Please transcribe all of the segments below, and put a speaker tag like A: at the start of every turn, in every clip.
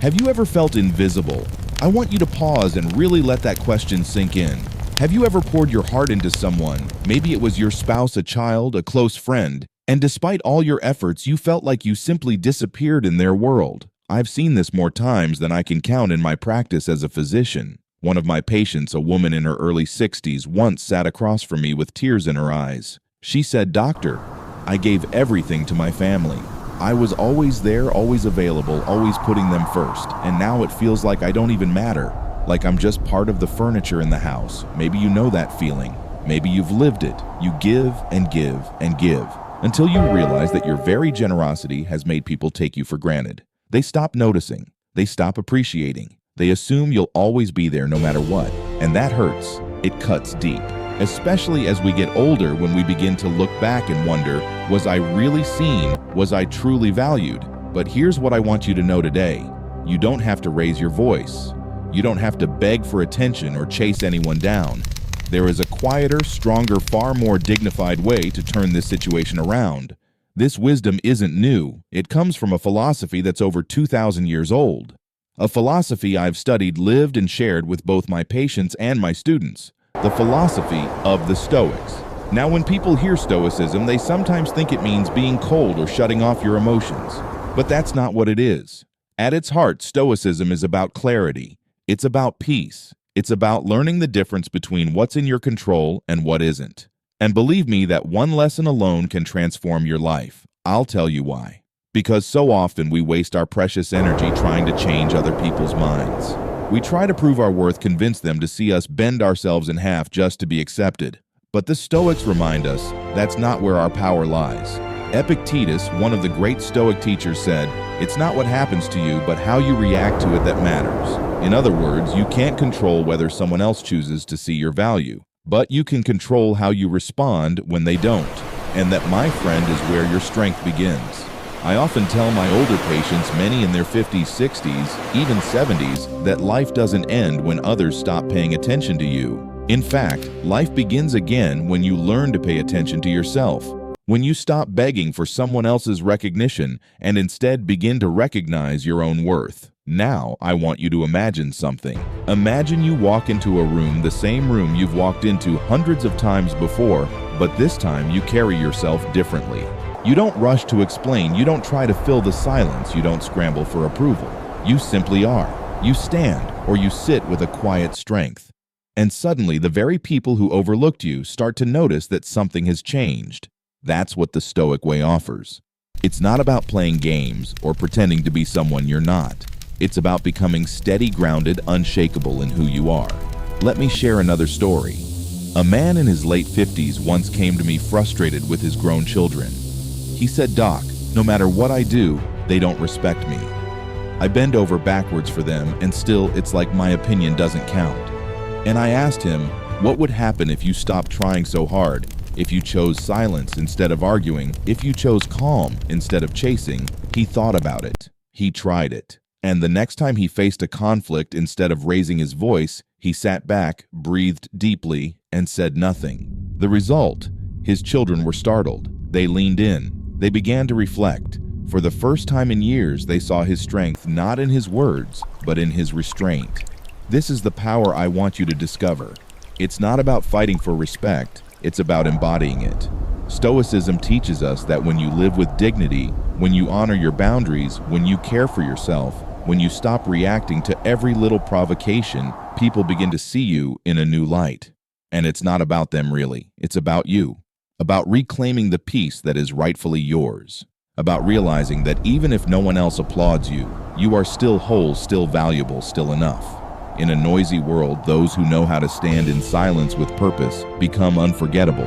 A: Have you ever felt invisible? I want you to pause and really let that question sink in. Have you ever poured your heart into someone? Maybe it was your spouse, a child, a close friend, and despite all your efforts, you felt like you simply disappeared in their world. I've seen this more times than I can count in my practice as a physician. One of my patients, a woman in her early 60s, once sat across from me with tears in her eyes. She said, "Doctor, I gave everything to my family. I was always there, always available, always putting them first, and now it feels like I don't even matter, like I'm just part of the furniture in the house." Maybe you know that feeling. Maybe you've lived it. You give and give and give, until you realize that your very generosity has made people take you for granted. They stop noticing. They stop appreciating. They assume you'll always be there no matter what, and that hurts. It cuts deep. Especially as we get older, when we begin to look back and wonder, was I really seen? Was I truly valued? But here's what I want you to know today. You don't have to raise your voice. You don't have to beg for attention or chase anyone down. There is a quieter, stronger, far more dignified way to turn this situation around. This wisdom isn't new. It comes from a philosophy that's over 2,000 years old. A philosophy I've studied, lived, and shared with both my patients and my students. The philosophy of the Stoics. Now, when people hear Stoicism, they sometimes think it means being cold or shutting off your emotions. But that's not what it is. At its heart, Stoicism is about clarity. It's about peace. It's about learning the difference between what's in your control and what isn't. And believe me, that one lesson alone can transform your life. I'll tell you why. Because so often we waste our precious energy trying to change other people's minds. We try to prove our worth, convince them to see us, bend ourselves in half just to be accepted. But the Stoics remind us that's not where our power lies. Epictetus, one of the great Stoic teachers, said, "It's not what happens to you, but how you react to it that matters." In other words, you can't control whether someone else chooses to see your value, but you can control how you respond when they don't. And that, my friend, is where your strength begins. I often tell my older patients, many in their 50s, 60s, even 70s, that life doesn't end when others stop paying attention to you. In fact, life begins again when you learn to pay attention to yourself. When you stop begging for someone else's recognition and instead begin to recognize your own worth. Now, I want you to imagine something. Imagine you walk into a room, the same room you've walked into hundreds of times before, but this time you carry yourself differently. You don't rush to explain. You don't try to fill the silence. You don't scramble for approval. You simply are. You stand or you sit with a quiet strength. And suddenly, the very people who overlooked you start to notice that something has changed. That's what the Stoic way offers. It's not about playing games or pretending to be someone you're not. It's about becoming steady, grounded, unshakable in who you are. Let me share another story. A man in his late 50s once came to me frustrated with his grown children. He said, "Doc, no matter what I do, they don't respect me. I bend over backwards for them, and still it's like my opinion doesn't count." And I asked him, what would happen if you stopped trying so hard? If you chose silence instead of arguing? If you chose calm instead of chasing? He thought about it. He tried it. And the next time he faced a conflict, instead of raising his voice, he sat back, breathed deeply, and said nothing. The result? His children were startled. They leaned in. They began to reflect. For the first time in years, they saw his strength not in his words, but in his restraint. This is the power I want you to discover. It's not about fighting for respect, it's about embodying it. Stoicism teaches us that when you live with dignity, when you honor your boundaries, when you care for yourself, when you stop reacting to every little provocation, people begin to see you in a new light. And it's not about them really, it's about you. About reclaiming the peace that is rightfully yours. About realizing that even if no one else applauds you, you are still whole, still valuable, still enough. In a noisy world, those who know how to stand in silence with purpose become unforgettable.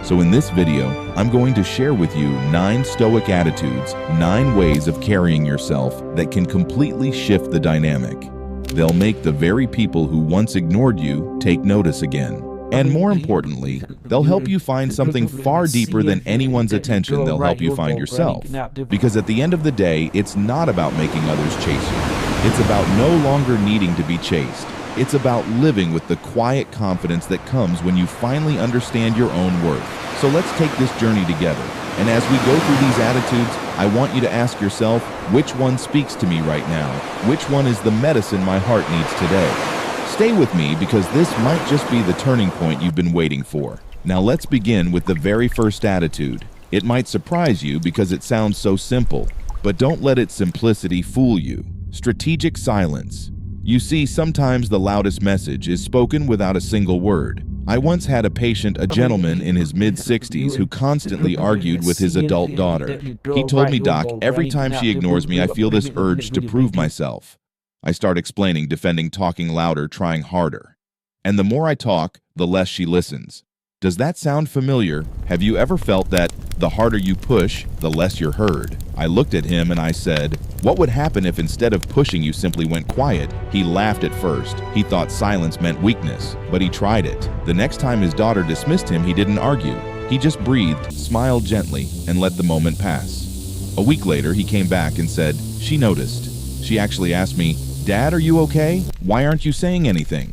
A: So in this video, I'm going to share with you 9 Stoic attitudes, 9 ways of carrying yourself that can completely shift the dynamic. They'll make the very people who once ignored you take notice again. And more importantly, they'll help you find something far deeper than anyone's attention. They'll help you find yourself. Because at the end of the day, it's not about making others chase you. It's about no longer needing to be chased. It's about living with the quiet confidence that comes when you finally understand your own worth. So let's take this journey together. And as we go through these attitudes, I want you to ask yourself, which one speaks to me right now? Which one is the medicine my heart needs today? Stay with me because this might just be the turning point you've been waiting for. Now let's begin with the very first attitude. It might surprise you because it sounds so simple, but don't let its simplicity fool you. Strategic silence. You see, sometimes the loudest message is spoken without a single word. I once had a patient, a gentleman in his mid-60s, who constantly argued with his adult daughter. He told me, "Doc, every time she ignores me, I feel this urge to prove myself." I start explaining, defending, talking louder, trying harder. And the more I talk, the less she listens. Does that sound familiar? Have you ever felt that the harder you push, the less you're heard? I looked at him and I said, "What would happen if instead of pushing you simply went quiet?" He laughed at first. He thought silence meant weakness, but he tried it. The next time his daughter dismissed him, he didn't argue. He just breathed, smiled gently, and let the moment pass. A week later, he came back and said, "She noticed." She actually asked me, "Dad, are you okay? Why aren't you saying anything?"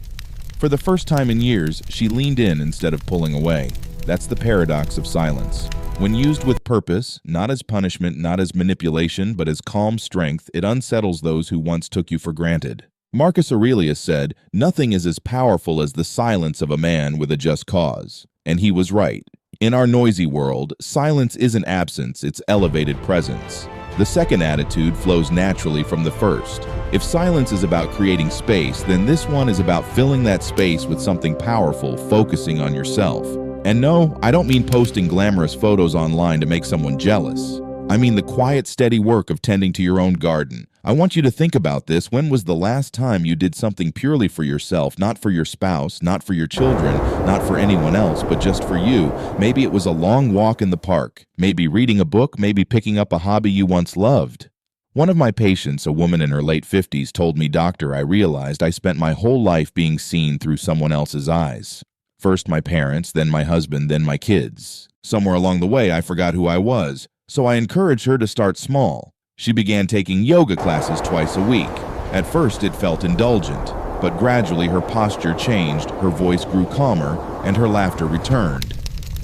A: For the first time in years, she leaned in instead of pulling away. That's the paradox of silence. When used with purpose, not as punishment, not as manipulation, but as calm strength, it unsettles those who once took you for granted. Marcus Aurelius said, "Nothing is as powerful as the silence of a man with a just cause." And he was right. In our noisy world, silence isn't absence, it's elevated presence. The second attitude flows naturally from the first. If silence is about creating space, then this one is about filling that space with something powerful, focusing on yourself. And no, I don't mean posting glamorous photos online to make someone jealous. I mean the quiet, steady work of tending to your own garden. I want you to think about this. When was the last time you did something purely for yourself, not for your spouse, not for your children, not for anyone else, but just for you? Maybe it was a long walk in the park, maybe reading a book, maybe picking up a hobby you once loved. One of my patients, a woman in her late 50s, told me, "Doctor, I realized I spent my whole life being seen through someone else's eyes. First my parents, then my husband, then my kids. Somewhere along the way, I forgot who I was. So I encouraged her to start small. She began taking yoga classes twice a week. At first it felt indulgent, but gradually her posture changed, her voice grew calmer, and her laughter returned.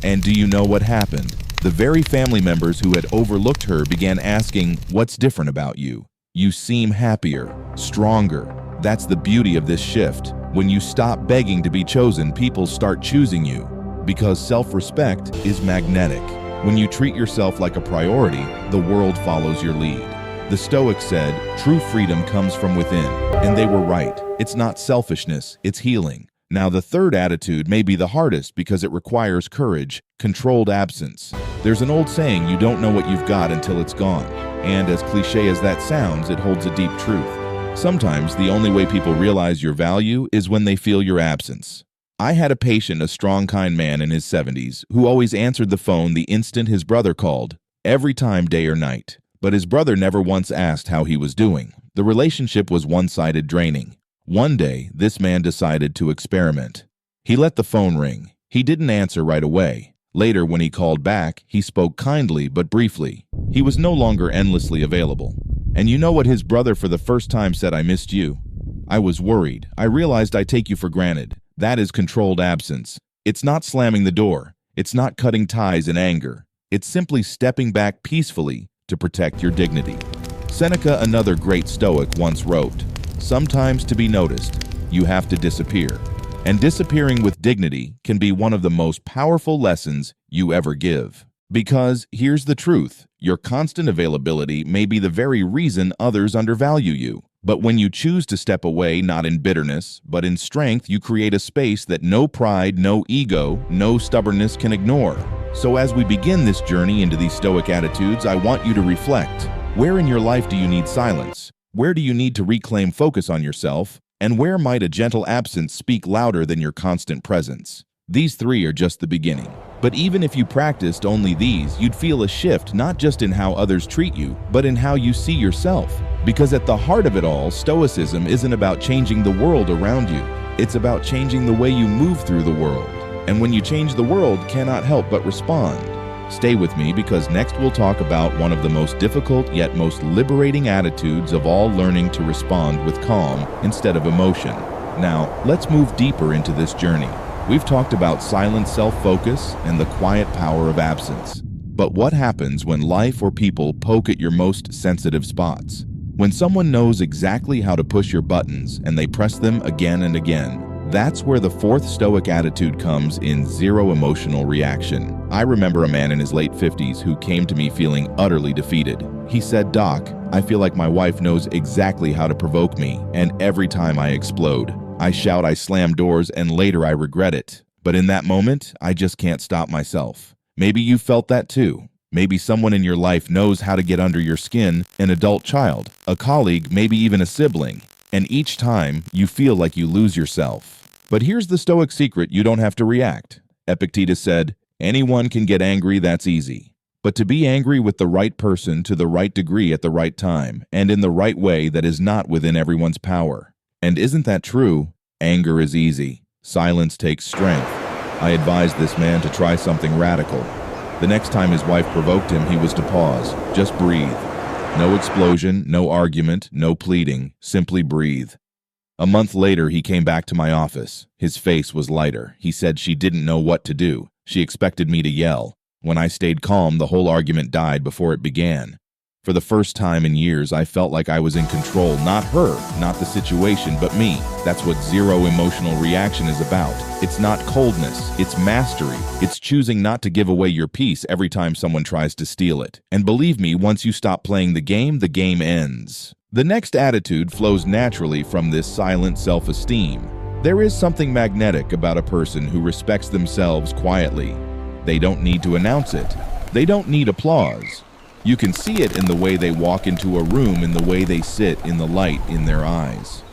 A: And do you know what happened? The very family members who had overlooked her began asking, 'What's different about you? You seem happier, stronger.' That's the beauty of this shift. When you stop begging to be chosen, people start choosing you, because self-respect is magnetic. When you treat yourself like a priority, the world follows your lead. The Stoics said, true freedom comes from within, and they were right. It's not selfishness, it's healing. Now, the third attitude may be the hardest because it requires courage, controlled absence. There's an old saying, you don't know what you've got until it's gone. And as cliche as that sounds, it holds a deep truth. Sometimes the only way people realize your value is when they feel your absence. I had a patient, a strong, kind man in his 70s, who always answered the phone the instant his brother called, every time, day or night. But his brother never once asked how he was doing. The relationship was one-sided, draining. One day, this man decided to experiment. He let the phone ring. He didn't answer right away. Later, when he called back, he spoke kindly but briefly. He was no longer endlessly available. And you know what his brother for the first time said? "I missed you. I was worried. I realized I take you for granted." That is controlled absence. It's not slamming the door. It's not cutting ties in anger. It's simply stepping back peacefully to protect your dignity. Seneca, another great Stoic, once wrote, "Sometimes to be noticed, you have to disappear. And disappearing with dignity can be one of the most powerful lessons you ever give." Because here's the truth, your constant availability may be the very reason others undervalue you. But when you choose to step away, not in bitterness, but in strength, you create a space that no pride, no ego, no stubbornness can ignore. So as we begin this journey into these Stoic attitudes, I want you to reflect. Where in your life do you need silence? Where do you need to reclaim focus on yourself? And where might a gentle absence speak louder than your constant presence? These three are just the beginning. But even if you practiced only these, you'd feel a shift not just in how others treat you, but in how you see yourself. Because at the heart of it all, Stoicism isn't about changing the world around you. It's about changing the way you move through the world. And when you change, the world cannot help but respond. Stay with me, because next we'll talk about one of the most difficult yet most liberating attitudes of all, learning to respond with calm instead of emotion. Now, let's move deeper into this journey. We've talked about silent self-focus and the quiet power of absence. But what happens when life or people poke at your most sensitive spots? When someone knows exactly how to push your buttons and they press them again and again, that's where the fourth Stoic attitude comes in: zero emotional reaction. I remember a man in his late 50s who came to me feeling utterly defeated. He said, "Doc, I feel like my wife knows exactly how to provoke me, and every time I explode. I shout, I slam doors, and later I regret it. But in that moment, I just can't stop myself." Maybe you felt that too. Maybe someone in your life knows how to get under your skin: an adult child, a colleague, maybe even a sibling. And each time, you feel like you lose yourself. But here's the Stoic secret: you don't have to react. Epictetus said, "Anyone can get angry, that's easy. But to be angry with the right person to the right degree at the right time, and in the right way, that is not within everyone's power." And isn't that true? Anger is easy. Silence takes strength. I advised this man to try something radical. The next time his wife provoked him, he was to pause. Just breathe. No explosion, no argument, no pleading. Simply breathe. A month later, he came back to my office. His face was lighter. He said she didn't know what to do. She expected me to yell. When I stayed calm, the whole argument died before it began. For the first time in years, I felt like I was in control. Not her, not the situation, but me. That's what zero emotional reaction is about. It's not coldness, it's mastery. It's choosing not to give away your peace every time someone tries to steal it. And believe me, once you stop playing the game ends. The next attitude flows naturally from this silent self-esteem. There is something magnetic about a person who respects themselves quietly. They don't need to announce it. They don't need applause. You can see it in the way they walk into a room, in the way they sit, in the light in their eyes.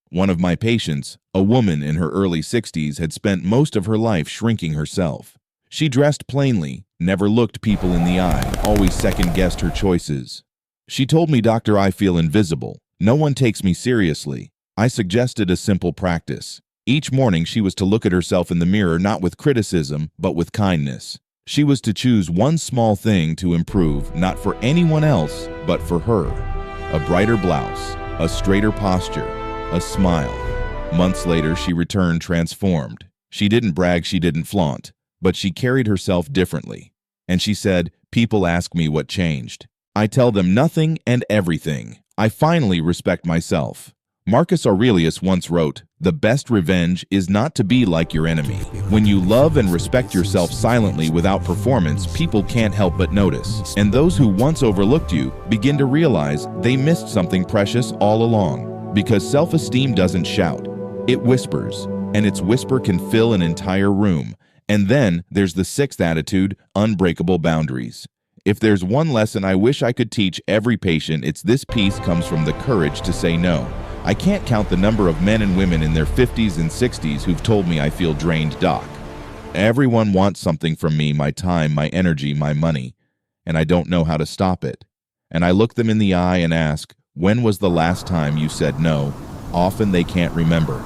A: One of my patients, a woman in her early 60s, had spent most of her life shrinking herself. She dressed plainly, never looked people in the eye, always second-guessed her choices. She told me, "Doctor, I feel invisible. No one takes me seriously." I suggested a simple practice. Each morning she was to look at herself in the mirror, not with criticism, but with kindness. She was to choose one small thing to improve, not for anyone else, but for her. A brighter blouse, a straighter posture, a smile. Months later, she returned transformed. She didn't brag, she didn't flaunt, but she carried herself differently. And she said, "People ask me what changed. I tell them nothing and everything. I finally respect myself." Marcus Aurelius once wrote, "The best revenge is not to be like your enemy." When you love and respect yourself silently without performance, people can't help but notice. And those who once overlooked you begin to realize they missed something precious all along. Because self-esteem doesn't shout, it whispers, and its whisper can fill an entire room. And then there's the sixth attitude: unbreakable boundaries. If there's one lesson I wish I could teach every patient, it's this: peace comes from the courage to say no. I can't count the number of men and women in their 50s and 60s who've told me, "I feel drained, doc. Everyone wants something from me, my time, my energy, my money, and I don't know how to stop it." And I look them in the eye and ask, "When was the last time you said no?" Often they can't remember,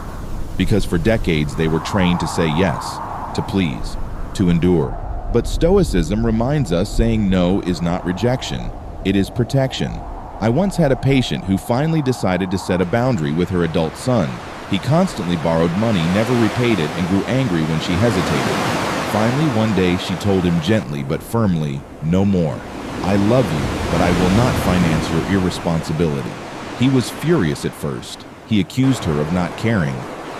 A: because for decades they were trained to say yes, to please, to endure. But Stoicism reminds us saying no is not rejection, it is protection. I once had a patient who finally decided to set a boundary with her adult son. He constantly borrowed money, never repaid it, and grew angry when she hesitated. Finally, one day, she told him gently but firmly, "No more. I love you, but I will not finance your irresponsibility." He was furious at first. He accused her of not caring.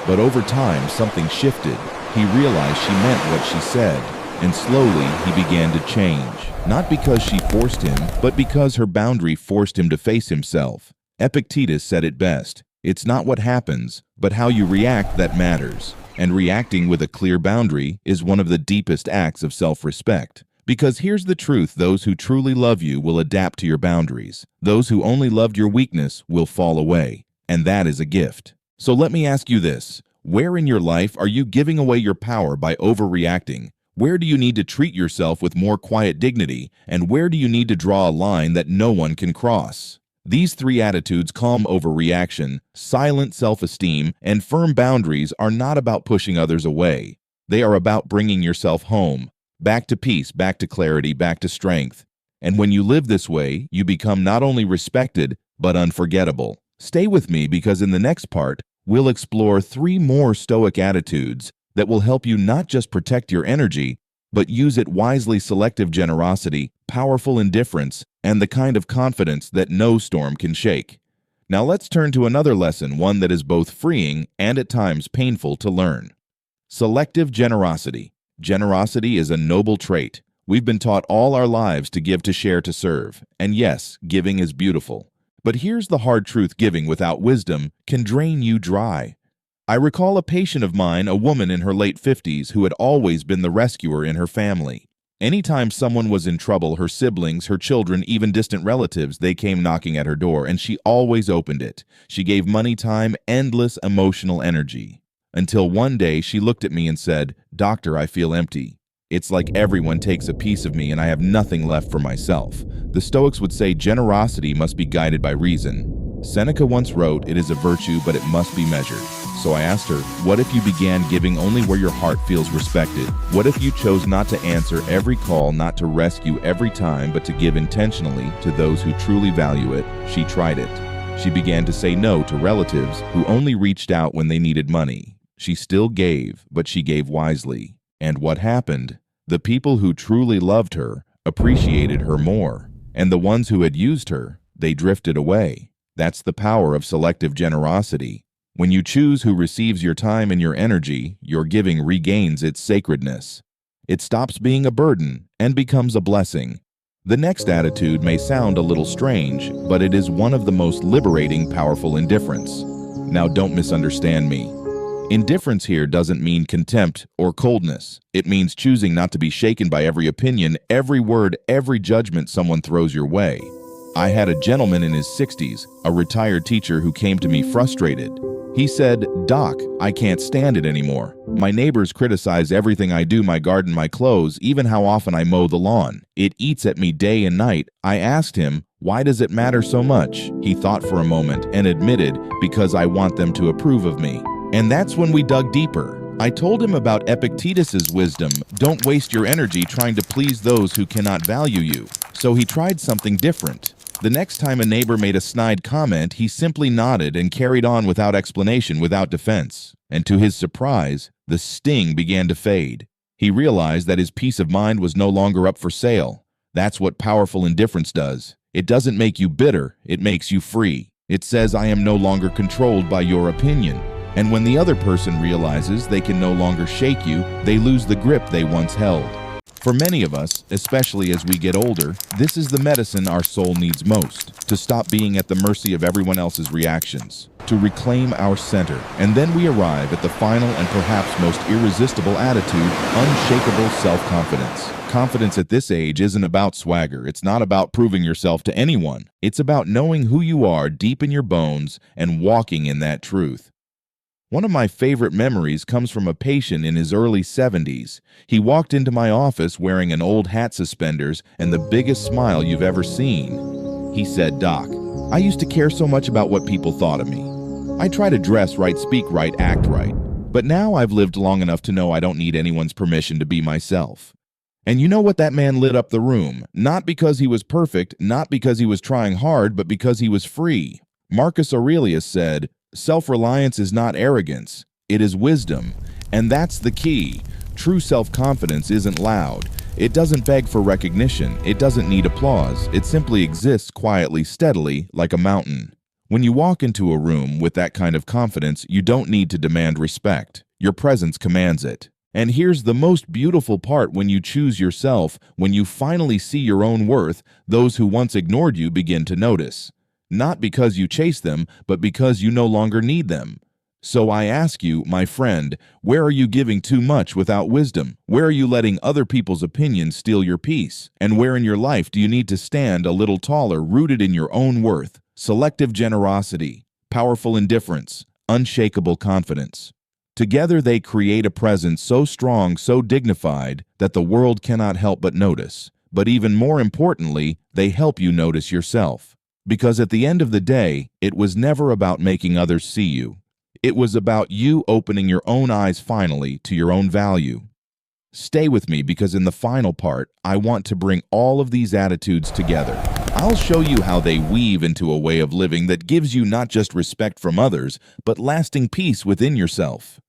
A: But over time, something shifted. He realized she meant what she said. And slowly, he began to change. Not because she forced him, but because her boundary forced him to face himself. Epictetus said it best: "It's not what happens, but how you react that matters." And reacting with a clear boundary is one of the deepest acts of self-respect. Because here's the truth: those who truly love you will adapt to your boundaries. Those who only loved your weakness will fall away. And that is a gift. So let me ask you this: where in your life are you giving away your power by overreacting? Where do you need to treat yourself with more quiet dignity? And where do you need to draw a line that no one can cross? These three attitudes: calm overreaction, silent self-esteem, and firm boundaries, are not about pushing others away. They are about bringing yourself home, back to peace, back to clarity, back to strength. And when you live this way, you become not only respected, but unforgettable. Stay with me, because in the next part, we'll explore 3 more Stoic attitudes that will help you not just protect your energy, but use it wisely. Selective generosity, powerful indifference, and the kind of confidence that no storm can shake. Now let's turn to another lesson, one that is both freeing and at times painful to learn. Selective generosity. Generosity is a noble trait. We've been taught all our lives to give, to share, to serve. And yes, giving is beautiful. But here's the hard truth: giving without wisdom can drain you dry. I recall a patient of mine, a woman in her late 50s, who had always been the rescuer in her family. Anytime someone was in trouble, her siblings, her children, even distant relatives, they came knocking at her door, and she always opened it. She gave money, time, endless emotional energy. Until one day she looked at me and said, "Doctor, I feel empty. It's like everyone takes a piece of me and I have nothing left for myself." The Stoics would say generosity must be guided by reason. Seneca once wrote, "It is a virtue, but it must be measured." So I asked her, what if you began giving only where your heart feels respected? What if you chose not to answer every call, not to rescue every time, but to give intentionally to those who truly value it? She tried it. She began to say no to relatives who only reached out when they needed money. She still gave, but she gave wisely. And what happened? The people who truly loved her appreciated her more, and the ones who had used her, they drifted away. That's the power of selective generosity. When you choose who receives your time and your energy, your giving regains its sacredness. It stops being a burden and becomes a blessing. The next attitude may sound a little strange, but it is one of the most liberating, powerful: indifference. Now don't misunderstand me. Indifference here doesn't mean contempt or coldness. It means choosing not to be shaken by every opinion, every word, every judgment someone throws your way. I had a gentleman in his 60s, a retired teacher, who came to me frustrated. He said, "Doc, I can't stand it anymore. My neighbors criticize everything I do, my garden, my clothes, even how often I mow the lawn. It eats at me day and night." I asked him, "Why does it matter so much?" He thought for a moment and admitted, "Because I want them to approve of me." And that's when we dug deeper. I told him about Epictetus's wisdom: don't waste your energy trying to please those who cannot value you. So he tried something different. The next time a neighbor made a snide comment, he simply nodded and carried on without explanation, without defense. And to his surprise, the sting began to fade. He realized that his peace of mind was no longer up for sale. That's what powerful indifference does. It doesn't make you bitter, it makes you free. It says, "I am no longer controlled by your opinion." And when the other person realizes they can no longer shake you, they lose the grip they once held. For many of us, especially as we get older, this is the medicine our soul needs most: to stop being at the mercy of everyone else's reactions, to reclaim our center. And then we arrive at the final and perhaps most irresistible attitude: unshakable self-confidence. Confidence at this age isn't about swagger. It's not about proving yourself to anyone. It's about knowing who you are deep in your bones and walking in that truth. One of my favorite memories comes from a patient in his early 70s. He walked into my office wearing an old hat, suspenders, and the biggest smile you've ever seen. He said, "Doc, I used to care so much about what people thought of me. I try to dress right, speak right, act right. But now I've lived long enough to know I don't need anyone's permission to be myself." And you know what? That man lit up the room. Not because he was perfect, not because he was trying hard, but because he was free. Marcus Aurelius said, "Self-reliance is not arrogance, it is wisdom." And that's the key. True self-confidence isn't loud. It doesn't beg for recognition. It doesn't need applause. It simply exists quietly, steadily, like a mountain. When you walk into a room with that kind of confidence, you don't need to demand respect. Your presence commands it. And here's the most beautiful part: when you choose yourself, when you finally see your own worth, those who once ignored you begin to notice. Not because you chase them, but because you no longer need them. So I ask you, my friend, where are you giving too much without wisdom? Where are you letting other people's opinions steal your peace? And where in your life do you need to stand a little taller, rooted in your own worth? Selective generosity, powerful indifference, unshakable confidence. Together they create a presence so strong, so dignified, that the world cannot help but notice. But even more importantly, they help you notice yourself. Because at the end of the day, it was never about making others see you. It was about you opening your own eyes finally to your own value. Stay with me, because in the final part, I want to bring all of these attitudes together. I'll show you how they weave into a way of living that gives you not just respect from others, but lasting peace within yourself.